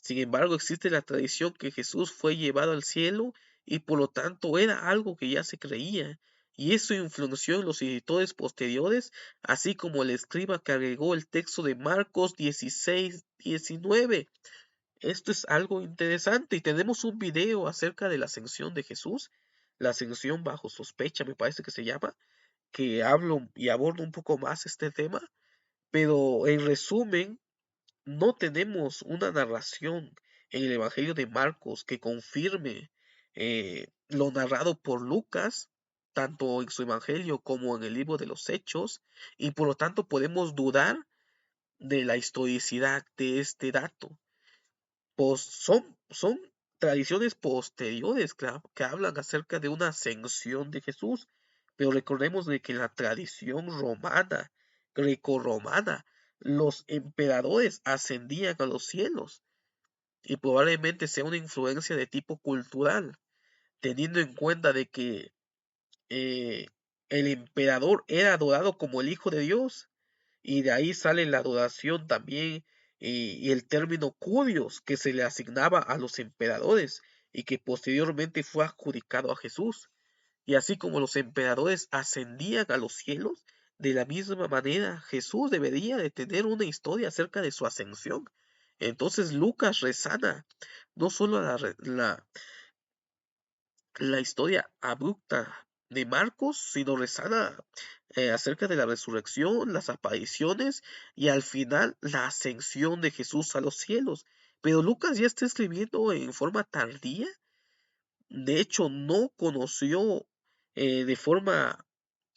Sin embargo, existe la tradición que Jesús fue llevado al cielo y por lo tanto era algo que ya se creía. Y eso influenció en los editores posteriores, así como el escriba que agregó el texto de Marcos 16:19. Esto es algo interesante y tenemos un video acerca de la ascensión de Jesús, la ascensión bajo sospecha, me parece que se llama, que hablo y abordo un poco más este tema, pero en resumen, no tenemos una narración en el Evangelio de Marcos que confirme lo narrado por Lucas, tanto en su Evangelio como en el libro de los Hechos, y por lo tanto podemos dudar de la historicidad de este dato. Son tradiciones posteriores que hablan acerca de una ascensión de Jesús, pero recordemos de que la tradición romana, grecorromana, los emperadores ascendían a los cielos y probablemente sea una influencia de tipo cultural, teniendo en cuenta de que eh, el emperador era adorado como el Hijo de Dios, y de ahí sale la adoración también y el término curios que se le asignaba a los emperadores y que posteriormente fue adjudicado a Jesús. Y así como los emperadores ascendían a los cielos, de la misma manera Jesús debería de tener una historia acerca de su ascensión. Entonces Lucas resana no solo la historia abrupta de Marcos, sino resana acerca de la resurrección, las apariciones y al final la ascensión de Jesús a los cielos. Pero Lucas ya está escribiendo en forma tardía. De hecho, no conoció de forma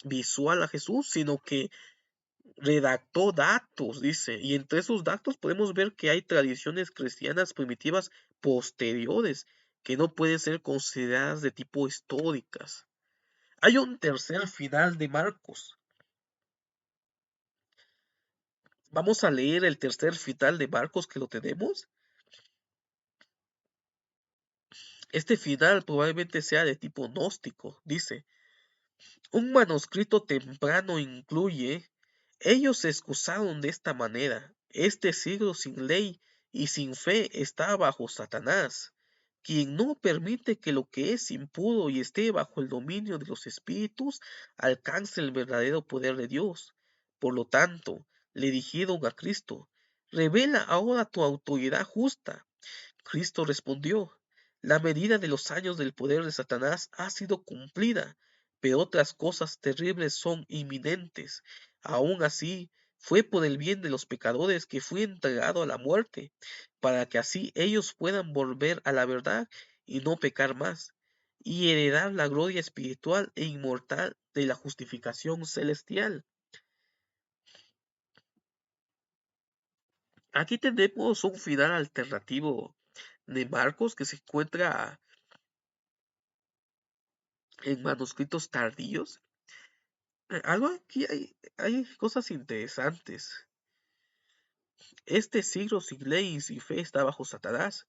visual a Jesús, sino que redactó datos, dice, y entre esos datos podemos ver que hay tradiciones cristianas primitivas posteriores que no pueden ser consideradas de tipo históricas. Hay un tercer final de Marcos. Vamos a leer el tercer final de Marcos que lo tenemos. Este final probablemente sea de tipo gnóstico. Dice, un manuscrito temprano incluye, ellos se excusaron de esta manera, este siglo sin ley y sin fe está bajo Satanás, quien no permite que lo que es impuro y esté bajo el dominio de los espíritus alcance el verdadero poder de Dios. Por lo tanto, le dijeron a Cristo, revela ahora tu autoridad justa. Cristo respondió, la medida de los años del poder de Satanás ha sido cumplida, pero otras cosas terribles son inminentes. Aun así, fue por el bien de los pecadores que fui entregado a la muerte, para que así ellos puedan volver a la verdad y no pecar más, y heredar la gloria espiritual e inmortal de la justificación celestial. Aquí tenemos un final alternativo de Marcos que se encuentra en manuscritos tardíos. Algo aquí hay cosas interesantes. Este siglo sin ley y sin fe está bajo Satanás.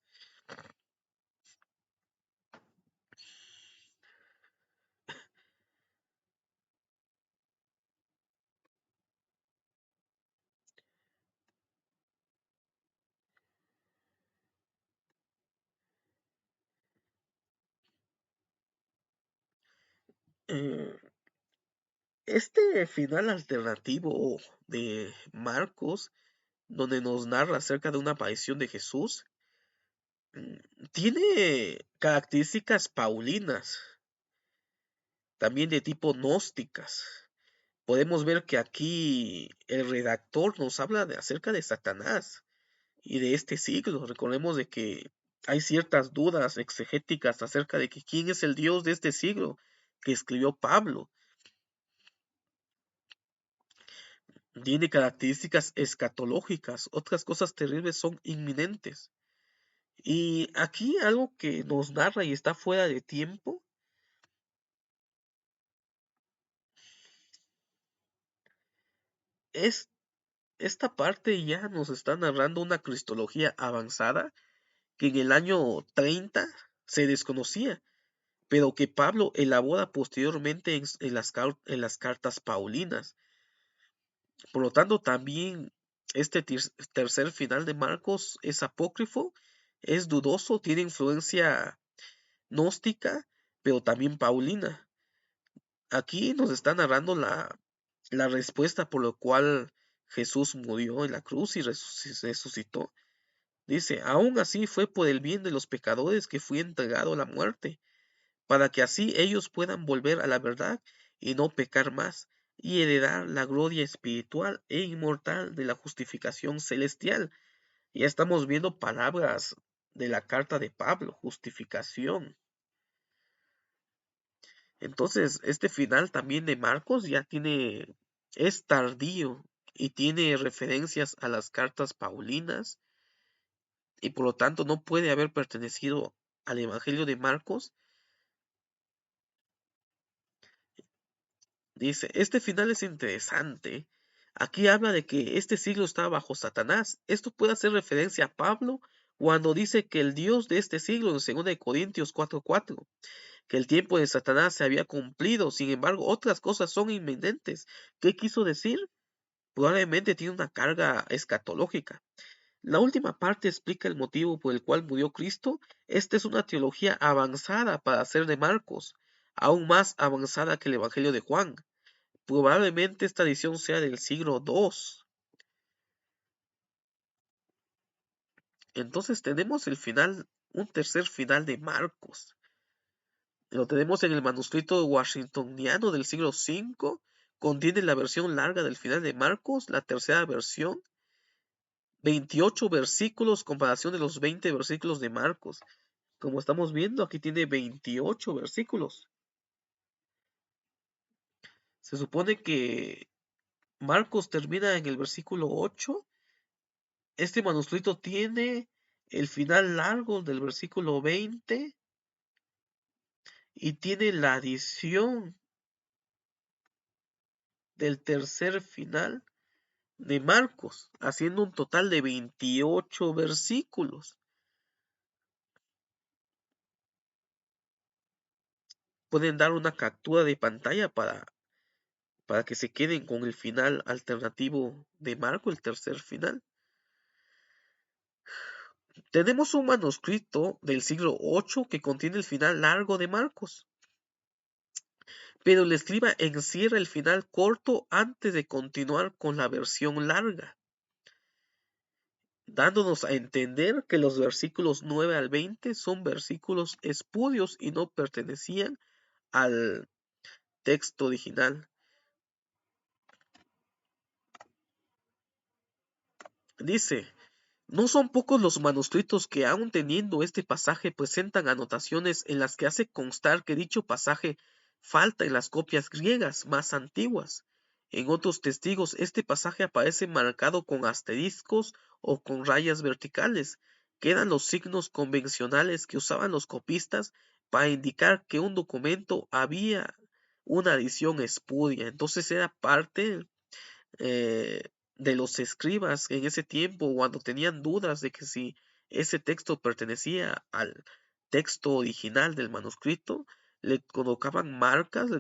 Eh, este final alternativo de Marcos, donde nos narra acerca de una aparición de Jesús, tiene características paulinas. también de tipo gnósticas. Podemos ver que aquí el redactor nos habla acerca de Satanás y de este siglo. Recordemos de que hay ciertas dudas exegéticas acerca de que quién es el Dios de este siglo que escribió Pablo. Tiene características escatológicas, otras cosas terribles son inminentes. Y aquí algo que nos narra y está fuera de tiempo es esta parte ya nos está narrando una cristología avanzada que en el año 30 se desconocía, pero que Pablo elabora posteriormente en las cartas paulinas. Por lo tanto, también este tercer final de Marcos es apócrifo, es dudoso, tiene influencia gnóstica, pero también paulina. Aquí nos está narrando la respuesta por lo cual Jesús murió en la cruz y resucitó. Dice, aún así fue por el bien de los pecadores que fui entregado a la muerte, para que así ellos puedan volver a la verdad y no pecar más, y heredar la gloria espiritual e inmortal de la justificación celestial. Ya estamos viendo palabras de la carta de Pablo, justificación. Entonces, este final también de Marcos es tardío y tiene referencias a las cartas paulinas y por lo tanto no puede haber pertenecido al Evangelio de Marcos. Dice, este final es interesante. Aquí habla de que este siglo está bajo Satanás. Esto puede hacer referencia a Pablo cuando dice que el Dios de este siglo en 2 Corintios 4:4, que el tiempo de Satanás se había cumplido, sin embargo, otras cosas son inminentes. ¿Qué quiso decir? Probablemente tiene una carga escatológica. La última parte explica el motivo por el cual murió Cristo. Esta es una teología avanzada para ser de Marcos, aún más avanzada que el Evangelio de Juan. Probablemente esta edición sea del siglo II. Entonces tenemos un tercer final de Marcos. Lo tenemos en el manuscrito washingtoniano del siglo V. Contiene la versión larga del final de Marcos, la tercera versión. 28 versículos, comparación de los 20 versículos de Marcos. Como estamos viendo, aquí tiene 28 versículos. Se supone que Marcos termina en el versículo 8. Este manuscrito tiene el final largo del versículo 20 y tiene la adición del tercer final de Marcos, haciendo un total de 28 versículos. Pueden dar una captura de pantalla para que se queden con el final alternativo de Marcos, el tercer final. Tenemos un manuscrito del siglo VIII que contiene el final largo de Marcos, pero el escriba encierra el final corto antes de continuar con la versión larga, dándonos a entender que los versículos 9 al 20 son versículos espurios y no pertenecían al texto original. Dice, no son pocos los manuscritos que, aun teniendo este pasaje, presentan anotaciones en las que hace constar que dicho pasaje falta en las copias griegas más antiguas. En otros testigos, este pasaje aparece marcado con asteriscos o con rayas verticales, que eran los signos convencionales que usaban los copistas para indicar que un documento había una edición espuria. Entonces era parte eh, de los escribas en ese tiempo, cuando tenían dudas de que si ese texto pertenecía al texto original del manuscrito, le colocaban marcas,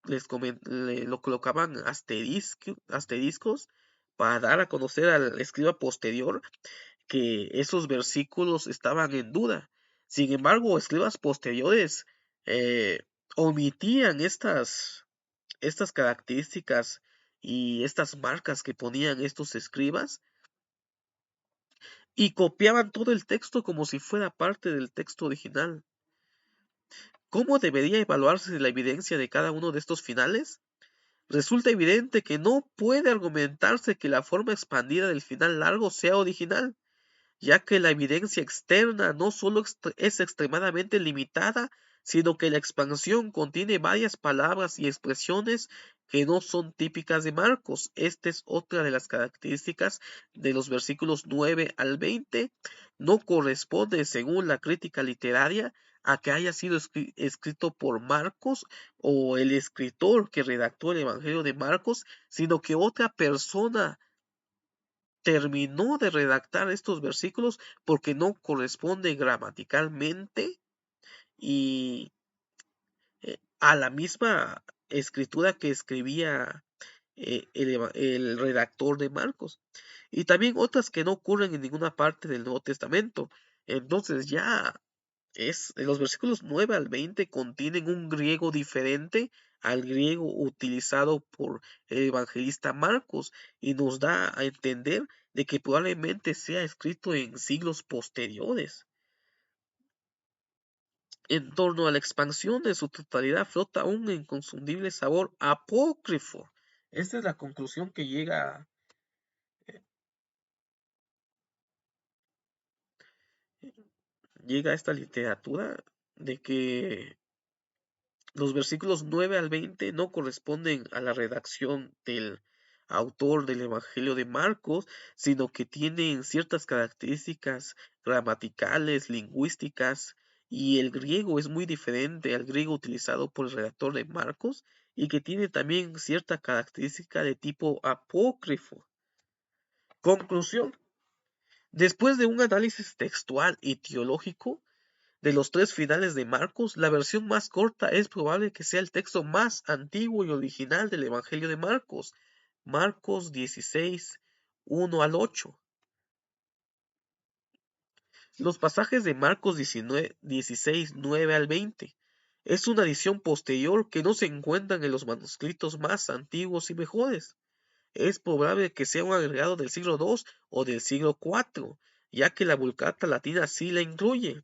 lo colocaban asteriscos para dar a conocer al escriba posterior que esos versículos estaban en duda. Sin embargo, escribas posteriores eh, omitían estas características y estas marcas que ponían estos escribas y copiaban todo el texto como si fuera parte del texto original. ¿Cómo debería evaluarse la evidencia de cada uno de estos finales? Resulta evidente que no puede argumentarse que la forma expandida del final largo sea original, ya que la evidencia externa no solo es extremadamente limitada, sino que la expansión contiene varias palabras y expresiones que no son típicas de Marcos. Esta es otra de las características de los versículos 9 al 20. No corresponde, según la crítica literaria, a que haya sido escrito por Marcos o el escritor que redactó el Evangelio de Marcos, sino que otra persona terminó de redactar estos versículos porque no corresponde gramaticalmente y a la misma escritura que escribía el redactor de Marcos. Y también otras que no ocurren en ninguna parte del Nuevo Testamento. Entonces ya los versículos 9 al 20 contienen un griego diferente al griego utilizado por el evangelista Marcos y nos da a entender de que probablemente sea escrito en siglos posteriores. En torno a la expansión de su totalidad flota un inconfundible sabor apócrifo. Esta es la conclusión que llega a esta literatura de que los versículos 9 al 20 no corresponden a la redacción del autor del Evangelio de Marcos, sino que tienen ciertas características gramaticales, lingüísticas, y el griego es muy diferente al griego utilizado por el redactor de Marcos, y que tiene también cierta característica de tipo apócrifo. Conclusión. Después de un análisis textual y teológico, de los tres finales de Marcos, la versión más corta es probable que sea el texto más antiguo y original del Evangelio de Marcos, Marcos 16, 1 al 8. Los pasajes de Marcos 16, 9 al 20 es una adición posterior que no se encuentran en los manuscritos más antiguos y mejores. Es probable que sea un agregado del siglo II o del siglo IV, ya que la Vulgata latina sí la incluye.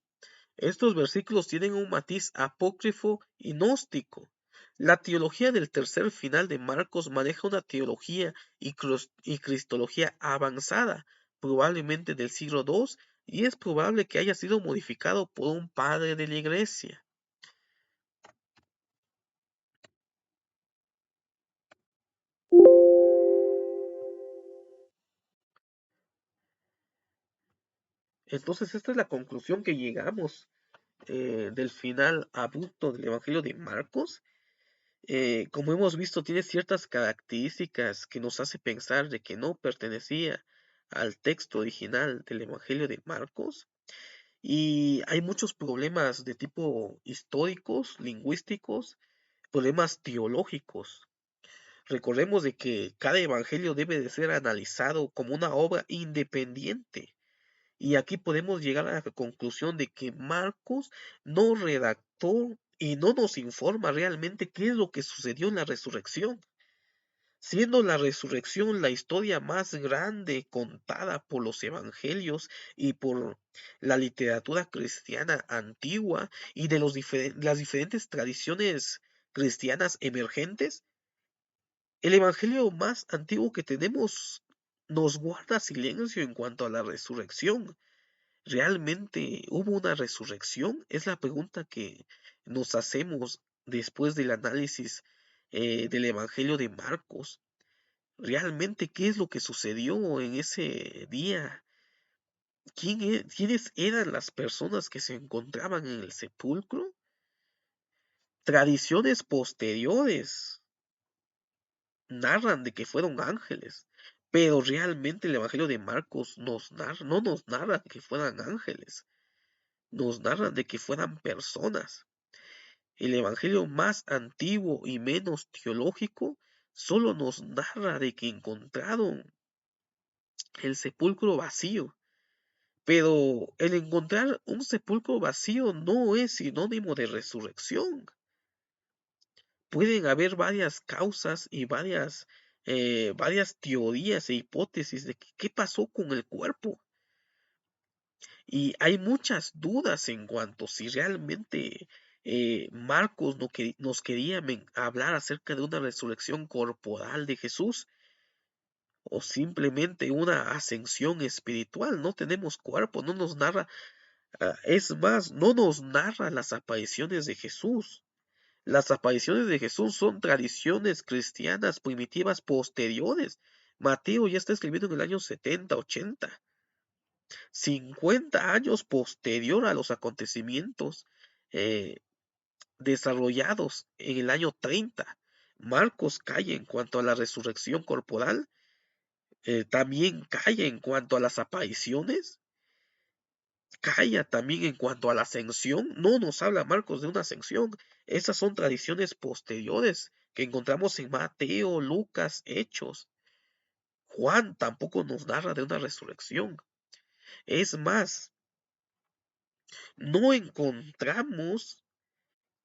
Estos versículos tienen un matiz apócrifo y gnóstico. La teología del tercer final de Marcos maneja una teología y cristología avanzada, probablemente del siglo II, y es probable que haya sido modificado por un padre de la iglesia. Entonces, esta es la conclusión que llegamos del final abrupto del Evangelio de Marcos. Como hemos visto, tiene ciertas características que nos hace pensar de que no pertenecía al texto original del Evangelio de Marcos. Y hay muchos problemas de tipo históricos, lingüísticos, problemas teológicos. Recordemos de que cada evangelio debe de ser analizado como una obra independiente. Y aquí podemos llegar a la conclusión de que Marcos no redactó y no nos informa realmente qué es lo que sucedió en la resurrección, siendo la resurrección la historia más grande contada por los evangelios y por la literatura cristiana antigua y de las diferentes tradiciones cristianas emergentes. El evangelio más antiguo que tenemos nos guarda silencio en cuanto a la resurrección. ¿Realmente hubo una resurrección? Es la pregunta que nos hacemos después del análisis del Evangelio de Marcos. ¿Realmente qué es lo que sucedió en ese día? ¿Quiénes eran las personas que se encontraban en el sepulcro? Tradiciones posteriores narran de que fueron ángeles, pero realmente el Evangelio de Marcos no nos narra que fueran ángeles, nos narran de que fueran personas. El evangelio más antiguo y menos teológico solo nos narra de que encontraron el sepulcro vacío. Pero el encontrar un sepulcro vacío no es sinónimo de resurrección. Pueden haber varias causas y varias teorías e hipótesis de qué pasó con el cuerpo. Y hay muchas dudas en cuanto si realmente Marcos nos quería hablar acerca de una resurrección corporal de Jesús o simplemente una ascensión espiritual. No tenemos cuerpo, no nos narra, es más, no nos narra las apariciones de Jesús. Las apariciones de Jesús son tradiciones cristianas primitivas posteriores. Mateo ya está escribiendo en el año 70, 80, 50 años posterior a los acontecimientos eh, desarrollados en el año 30. Marcos calla en cuanto a la resurrección corporal, también calla en cuanto a las apariciones, calla también en cuanto a la ascensión. No nos habla Marcos de una ascensión. Esas son tradiciones posteriores que encontramos en Mateo, Lucas, Hechos. Juan tampoco nos narra de una resurrección. Es más, no encontramos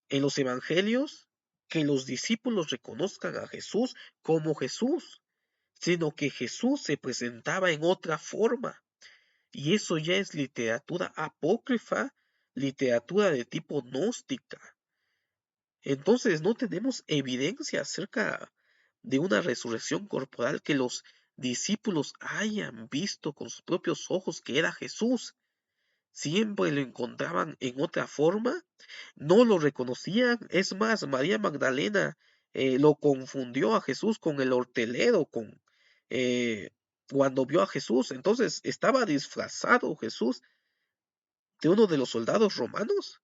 en los evangelios que los discípulos reconozcan a Jesús como Jesús, sino que Jesús se presentaba en otra forma. Y eso ya es literatura apócrifa, literatura de tipo gnóstica. Entonces no tenemos evidencia acerca de una resurrección corporal que los discípulos hayan visto con sus propios ojos que era Jesús. Siempre lo encontraban en otra forma, no lo reconocían. Es más, María Magdalena lo confundió a Jesús con el hortelero, eh, cuando vio a Jesús. Entonces, ¿estaba disfrazado Jesús de uno de los soldados romanos?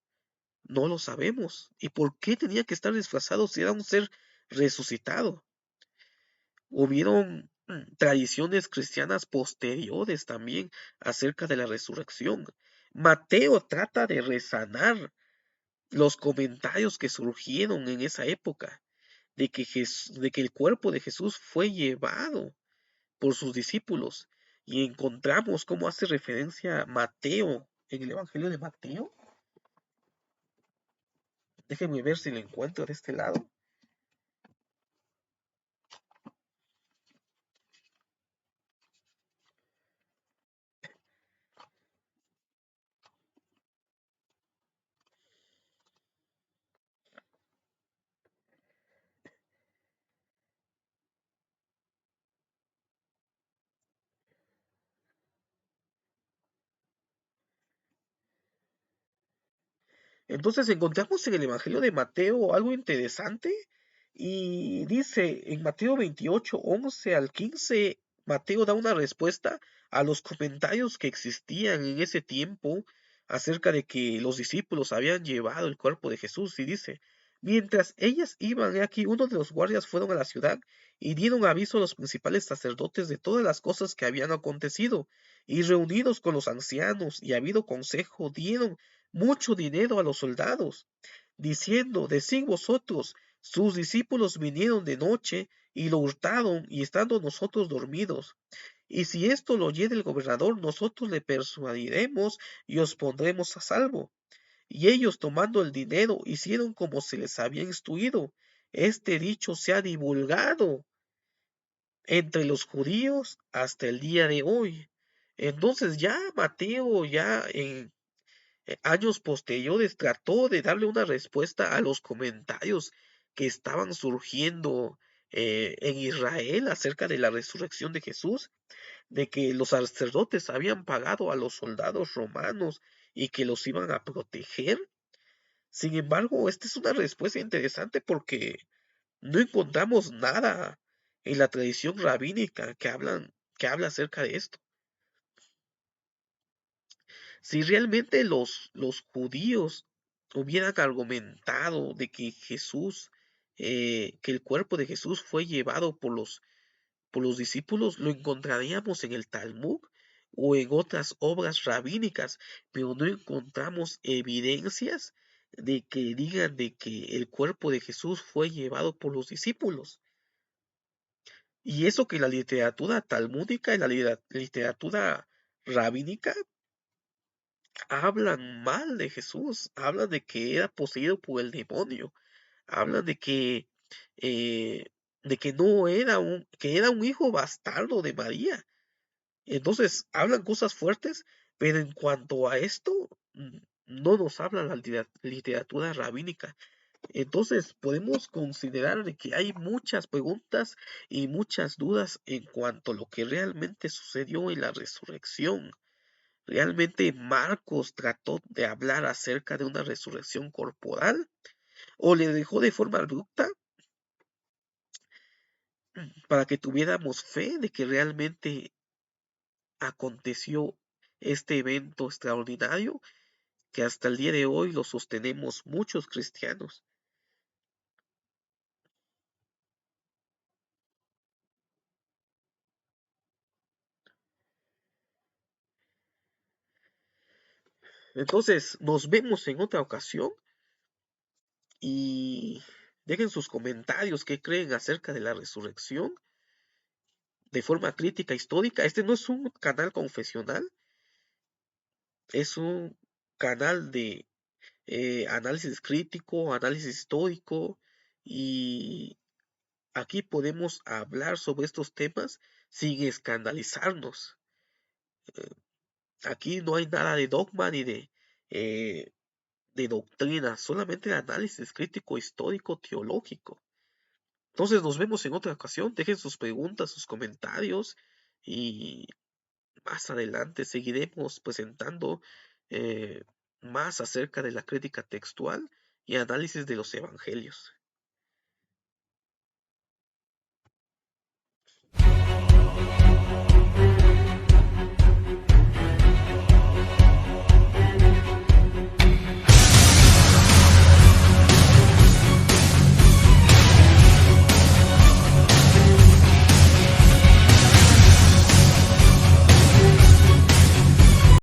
No lo sabemos. ¿Y por qué tenía que estar disfrazado si era un ser resucitado? Hubieron tradiciones cristianas posteriores también acerca de la resurrección. Mateo trata de resanar los comentarios que surgieron en esa época de que el cuerpo de Jesús fue llevado por sus discípulos. Y encontramos cómo hace referencia Mateo en el Evangelio de Mateo. Déjenme ver si lo encuentro de este lado. Entonces encontramos en el Evangelio de Mateo algo interesante y dice en Mateo 28, 11 al 15, Mateo da una respuesta a los comentarios que existían en ese tiempo acerca de que los discípulos habían llevado el cuerpo de Jesús y dice, mientras ellas iban, he aquí uno de los guardias fueron a la ciudad y dieron aviso a los principales sacerdotes de todas las cosas que habían acontecido y reunidos con los ancianos y habido consejo, dieron mucho dinero a los soldados, diciendo, decid vosotros, sus discípulos vinieron de noche y lo hurtaron, y estando nosotros dormidos. Y si esto lo oyere el gobernador, nosotros le persuadiremos y os pondremos a salvo. Y ellos, tomando el dinero, hicieron como se les había instruido. Este dicho se ha divulgado entre los judíos hasta el día de hoy. Entonces ya Mateo, ya en años posteriores, trató de darle una respuesta a los comentarios que estaban surgiendo en Israel acerca de la resurrección de Jesús, de que los sacerdotes habían pagado a los soldados romanos y que los iban a proteger. Sin embargo, esta es una respuesta interesante porque no encontramos nada en la tradición rabínica que habla acerca de esto. Si realmente los judíos hubieran argumentado de que Jesús, que el cuerpo de Jesús fue llevado por los discípulos, lo encontraríamos en el Talmud o en otras obras rabínicas, pero no encontramos evidencias de que digan de que el cuerpo de Jesús fue llevado por los discípulos. Y eso que la literatura talmúdica y la literatura rabínica hablan mal de Jesús, hablan de que era poseído por el demonio, hablan eh, de que no era que era un hijo bastardo de María. Entonces hablan cosas fuertes, pero en cuanto a esto, no nos habla la literatura rabínica. Entonces podemos considerar de que hay muchas preguntas y muchas dudas en cuanto a lo que realmente sucedió en la resurrección. ¿Realmente Marcos trató de hablar acerca de una resurrección corporal o le dejó de forma abrupta para que tuviéramos fe de que realmente aconteció este evento extraordinario que hasta el día de hoy lo sostenemos muchos cristianos? Entonces, nos vemos en otra ocasión y dejen sus comentarios qué creen acerca de la resurrección de forma crítica histórica. Este no es un canal confesional, es un canal de análisis crítico, análisis histórico, y aquí podemos hablar sobre estos temas sin escandalizarnos. Aquí no hay nada de dogma ni eh, de doctrina, solamente de análisis crítico histórico teológico. Entonces nos vemos en otra ocasión. Dejen sus preguntas, sus comentarios y más adelante seguiremos presentando más acerca de la crítica textual y análisis de los evangelios.